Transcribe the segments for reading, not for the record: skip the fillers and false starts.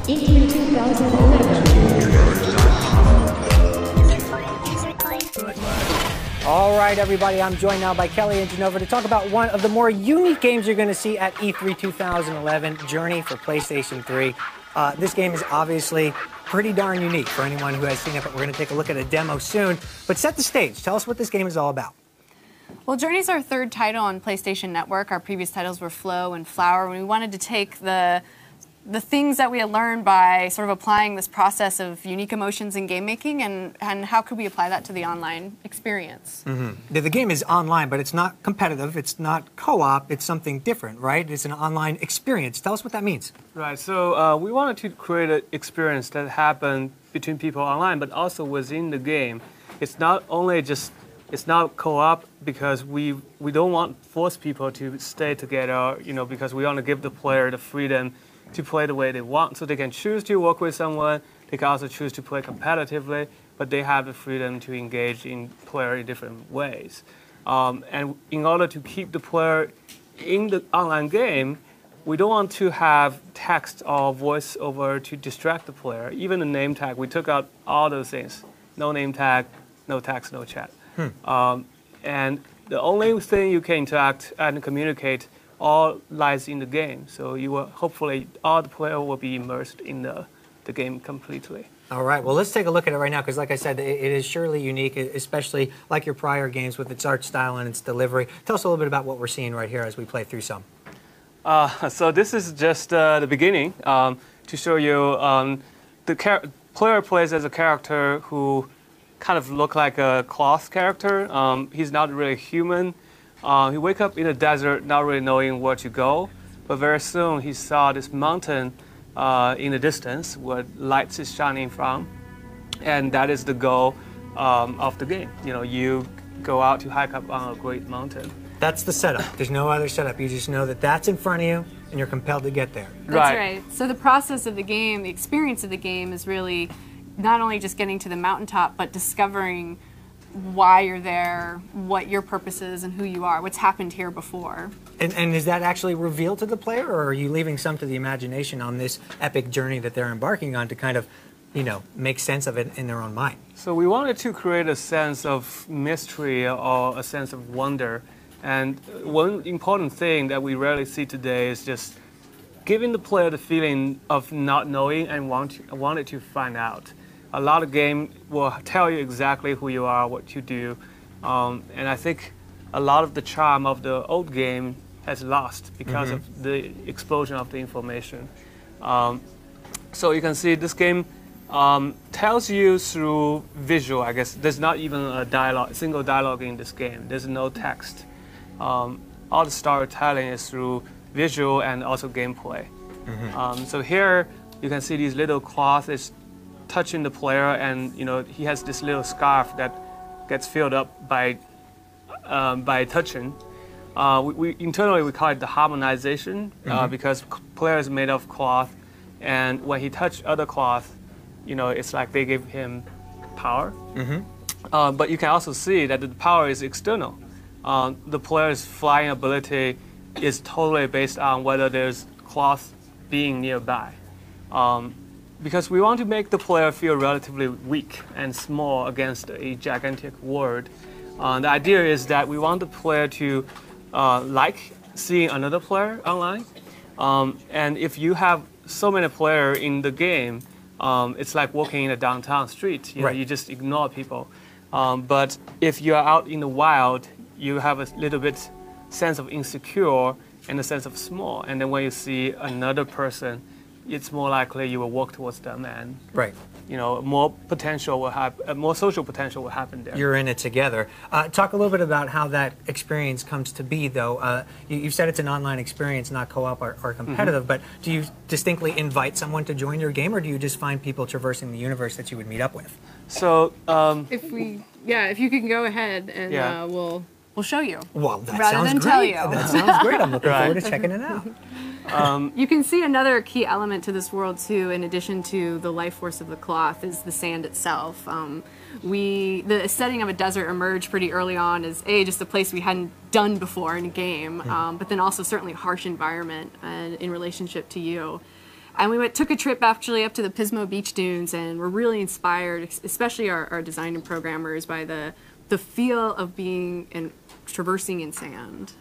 E3 2011. All right, everybody, I'm joined now by Kelly and Genova to talk about one of the more unique games you're going to see at E3 2011, Journey for PlayStation 3. This game is obviously pretty darn unique for anyone who has seen it, but we're going to take a look at a demo soon. But set the stage. Tell us what this game is all about. Well, Journey's our third title on PlayStation Network. Our previous titles were Flow and Flower, and we wanted to take the things that we had learned by sort of applying this process of unique emotions in game making, and how could we apply that to the online experience. Mm-hmm. The game is online, but it's not competitive, it's not co-op, it's something different, right? It's an online experience. Tell us what that means. Right, so we wanted to create an experience that happened between people online, but also within the game. It's not only just, it's not co-op because we don't want to force people to stay together, you know, because we want to give the player the freedom to play the way they want. So they can choose to work with someone, they can also choose to play competitively, but they have the freedom to engage in player in different ways. And in order to keep the player in the online game, we don't want to have text or voiceover to distract the player. Even the name tag, we took out all those things. No name tag, no text, no chat. And the only thing you can interact and communicate all lies in the game. So you will, hopefully all the player will be immersed in the game completely. All right, well, let's take a look at it right now, because like I said, it is surely unique, especially like your prior games with its art style and its delivery. Tell us a little bit about what we're seeing right here as we play through some. So this is just the beginning to show you the player plays as a character who kind of look like a cloth character. He's not really human. He wake up in the desert not really knowing where to go, but very soon he saw this mountain in the distance where lights is shining from, and that is the goal of the game. You know, you go out to hike up on a great mountain. That's the setup. There's no other setup. You just know that that's in front of you, and you're compelled to get there. That's right. So the process of the game, the experience of the game is really not only just getting to the mountaintop, but discovering why you're there, what your purpose is, and who you are, what's happened here before. And is that actually revealed to the player, or are you leaving some to the imagination on this epic journey that they're embarking on to kind of, you know, make sense of it in their own mind? So we wanted to create a sense of mystery or a sense of wonder. And one important thing that we rarely see today is just giving the player the feeling of not knowing and wanting to find out. A lot of games will tell you exactly who you are, what you do, and I think a lot of the charm of the old game has lost because of the explosion of the information. So you can see this game tells you through visual, I guess. There's not even a single dialogue in this game. There's no text. All the storytelling is through visual and also gameplay. So here you can see these little cloths touching the player, and you know he has this little scarf that gets filled up by touching. Internally we call it the harmonization because player is made of cloth, and when he touches other cloth, you know, it's like they give him power. But you can also see that the power is external. The player's flying ability is totally based on whether there's cloth being nearby. Because we want to make the player feel relatively weak and small against a gigantic world. The idea is that we want the player to like seeing another player online. And if you have so many players in the game, it's like walking in a downtown street. You know, you just ignore people. But if you're out in the wild, you have a little bit sense of insecure and a sense of small. And then when you see another person, it's more likely you will walk towards them, and you know, more potential will happen, more social potential will happen there. You're in it together. Talk a little bit about how that experience comes to be, though. You said it's an online experience, not co-op or competitive, but do you distinctly invite someone to join your game, or do you just find people traversing the universe that you would meet up with? So, if you can go ahead and we'll show you. Well, that rather sounds than great. Tell you. That sounds great. I'm looking forward to checking it out. You can see another key element to this world too, in addition to the life force of the cloth, is the sand itself. The setting of a desert emerged pretty early on as just a place we hadn't done before in a game, but then also certainly a harsh environment in relationship to you. And we took a trip actually up to the Pismo Beach Dunes, and we're really inspired, especially our design and programmers, by the feel of being and traversing in sand.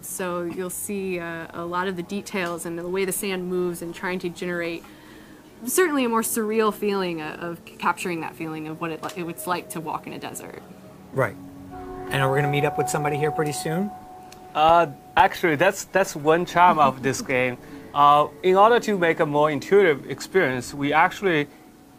So you'll see a lot of the details and the way the sand moves and trying to generate certainly a more surreal feeling of capturing that feeling of what it's like to walk in a desert. Right. And are we going to meet up with somebody here pretty soon? Actually, that's one charm of this game. In order to make a more intuitive experience, we actually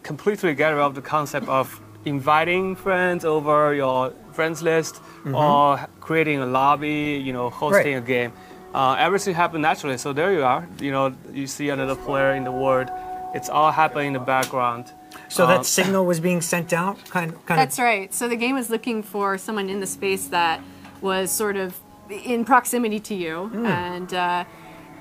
completely get rid of the concept of inviting friends over your friends list or creating a lobby, hosting a game. Everything happened naturally. So there you are. You see another player in the world. It's all happening in the background. So that signal was being sent out, kind of. That's right. So the game was looking for someone in the space that was sort of in proximity to you,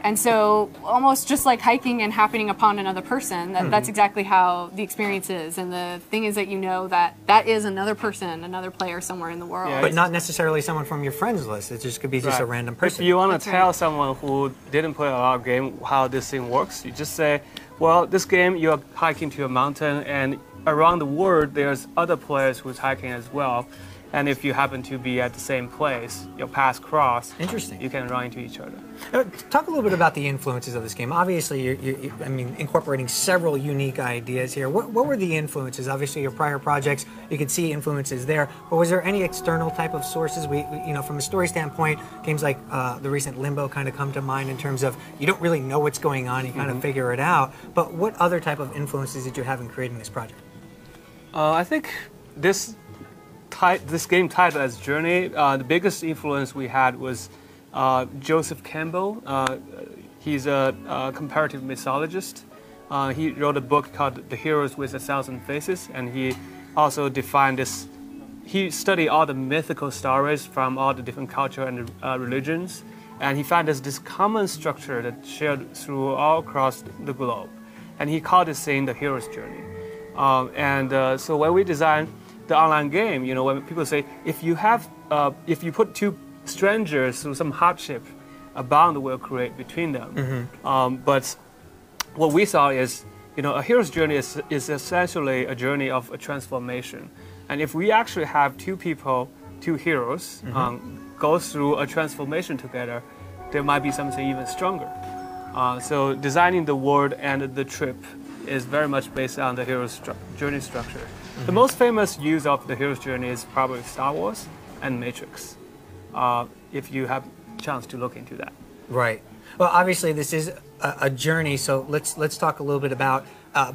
and so almost just like hiking and happening upon another person. That's exactly how the experience is. And the thing is that that is another person, another player somewhere in the world. But not necessarily someone from your friends list. It just could be just a random person. If you want to tell someone who didn't play a lot of game how this thing works, you just say, well, this game, you're hiking to a mountain, and around the world, there's other players who's hiking as well. And if you happen to be at the same place, your paths cross. Interesting. You can run into each other. Talk a little bit about the influences of this game. Obviously, you're incorporating several unique ideas here. What were the influences? Obviously, your prior projects, you could see influences there. But was there any external type of sources? From a story standpoint, games like the recent Limbo kind of come to mind in terms of you don't really know what's going on, you kind of figure it out. But what other type of influences did you have in creating this project? I think this game titled as Journey, the biggest influence we had was Joseph Campbell. He's a comparative mythologist. He wrote a book called The Heroes with a Thousand Faces, and he also defined this. He studied all the mythical stories from all the different cultures and religions, and he found this common structure that shared through all across the globe. And he called this thing the hero's journey. So when we designed the online game, when people say, if you put two strangers through some hardship, a bond will create between them. But what we saw is, a hero's journey is essentially a journey of a transformation. And if we actually have two heroes, go through a transformation together, there might be something even stronger. So designing the world and the trip is very much based on the hero's journey structure. The most famous use of the hero's journey is probably Star Wars and Matrix, if you have a chance to look into that. Right. Well, obviously this is a journey, so let's talk a little bit about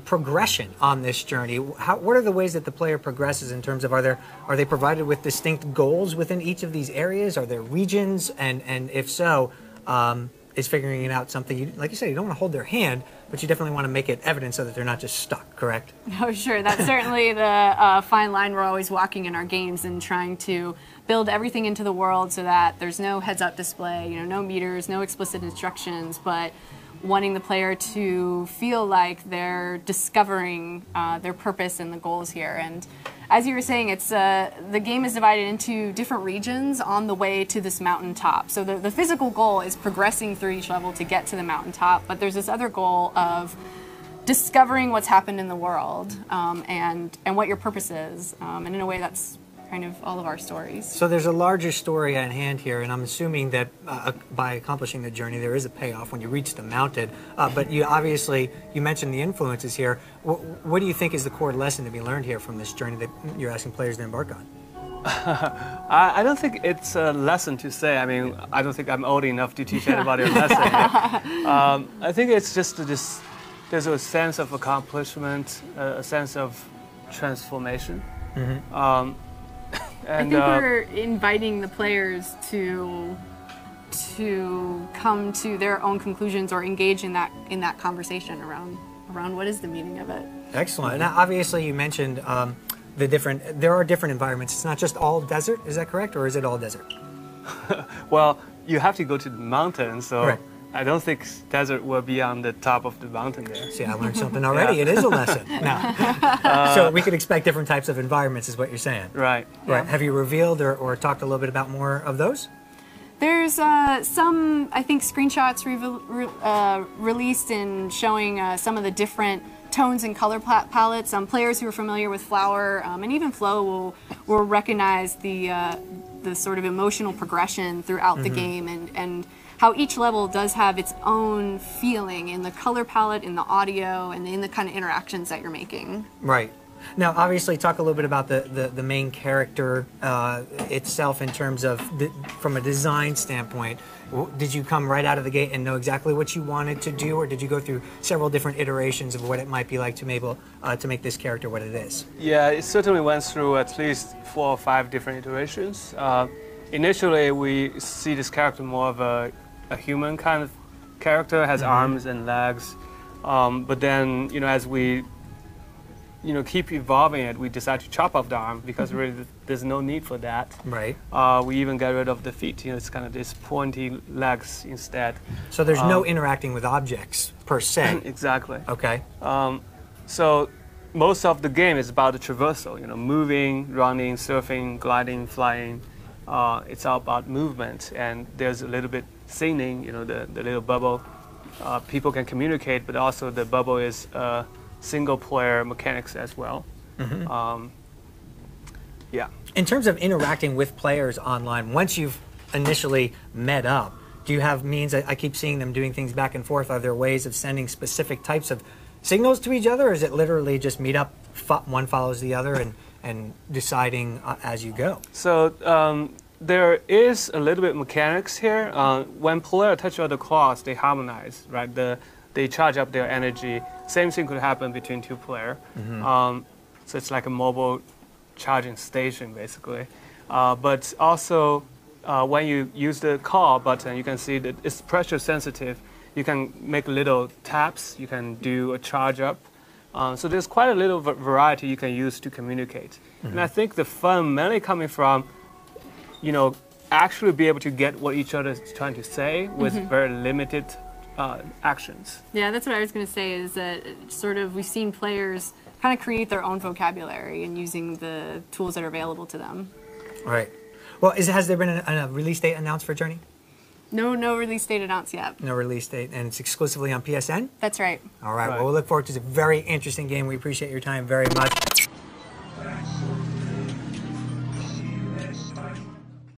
progression on this journey. What are the ways that the player progresses in terms of are they provided with distinct goals within each of these areas? Are there regions? And if so, is figuring it out something, like you said, you don't want to hold their hand, but you definitely want to make it evident so that they're not just stuck, correct? Oh, sure. That's certainly the fine line we're always walking in our games and trying to build everything into the world so that there's no heads-up display, no meters, no explicit instructions, but wanting the player to feel like they're discovering their purpose and the goals here. And as you were saying, it's the game is divided into different regions on the way to this mountaintop. So the physical goal is progressing through each level to get to the mountaintop, but there's this other goal of discovering what's happened in the world and what your purpose is. And in a way, that's kind of all of our stories. So there's a larger story at hand here, and I'm assuming that by accomplishing the journey, there is a payoff when you reach the mountain. But you mentioned the influences here. What do you think is the core lesson to be learned here from this journey that you're asking players to embark on? I don't think it's a lesson to say. I mean, I don't think I'm old enough to teach anybody a lesson. I think it's just there's a sense of accomplishment, a sense of transformation. I think we're inviting the players to come to their own conclusions or engage in that conversation around what is the meaning of it. Excellent. Now, obviously, you mentioned there are different environments. It's not just all desert. Is that correct, or is it all desert? Well, you have to go to the mountain, so. Right. I don't think desert will be on the top of the mountain there. See, I learned something already. It is a lesson. So we could expect different types of environments is what you're saying. Right. Right. Have you revealed or talked a little bit about more of those? there's some, I think, screenshots released in showing some of the different tones and color palettes. Players who are familiar with Flower and even Flow will recognize the sort of emotional progression throughout the game and how each level does have its own feeling in the color palette, in the audio, and in the kind of interactions that you're making. Right. Now, obviously, talk a little bit about the main character itself in terms of, from a design standpoint. Did you come right out of the gate and know exactly what you wanted to do, or did you go through several different iterations of what it might be like to make this character what it is? Yeah, it certainly went through at least 4 or 5 different iterations. Initially, we see this character more of a human kind of character, has arms and legs. But then, as we keep evolving it, we decide to chop off the arm because really there's no need for that. Right. We even get rid of the feet. It's kind of this pointy legs instead. So there's no interacting with objects per se. Exactly. Okay. So most of the game is about the traversal. Moving, running, surfing, gliding, flying. It's all about movement, and there's a little bit singing. The little bubble. People can communicate, but also the bubble is single-player mechanics as well. Yeah. In terms of interacting with players online, once you've initially met up, do you have means? I keep seeing them doing things back and forth. Are there ways of sending specific types of signals to each other, or is it literally just meet up, one follows the other, and deciding as you go? So there is a little bit mechanics here. When players touch other claws, they harmonize, right? They charge up their energy. Same thing could happen between 2 players. So it's like a mobile charging station, basically. But also, when you use the call button, you can see that it's pressure sensitive. You can make little taps. You can do a charge up. So there's quite a little variety you can use to communicate. And I think the fun mainly coming from, actually be able to get what each other is trying to say with very limited actions. Yeah, that's what I was going to say, is that sort of we've seen players kind of create their own vocabulary and using the tools that are available to them. All right. Well, has there been a release date announced for Journey? No release date announced yet. No release date, and it's exclusively on PSN? That's right. All right. Well, we look forward to a very interesting game. We appreciate your time very much.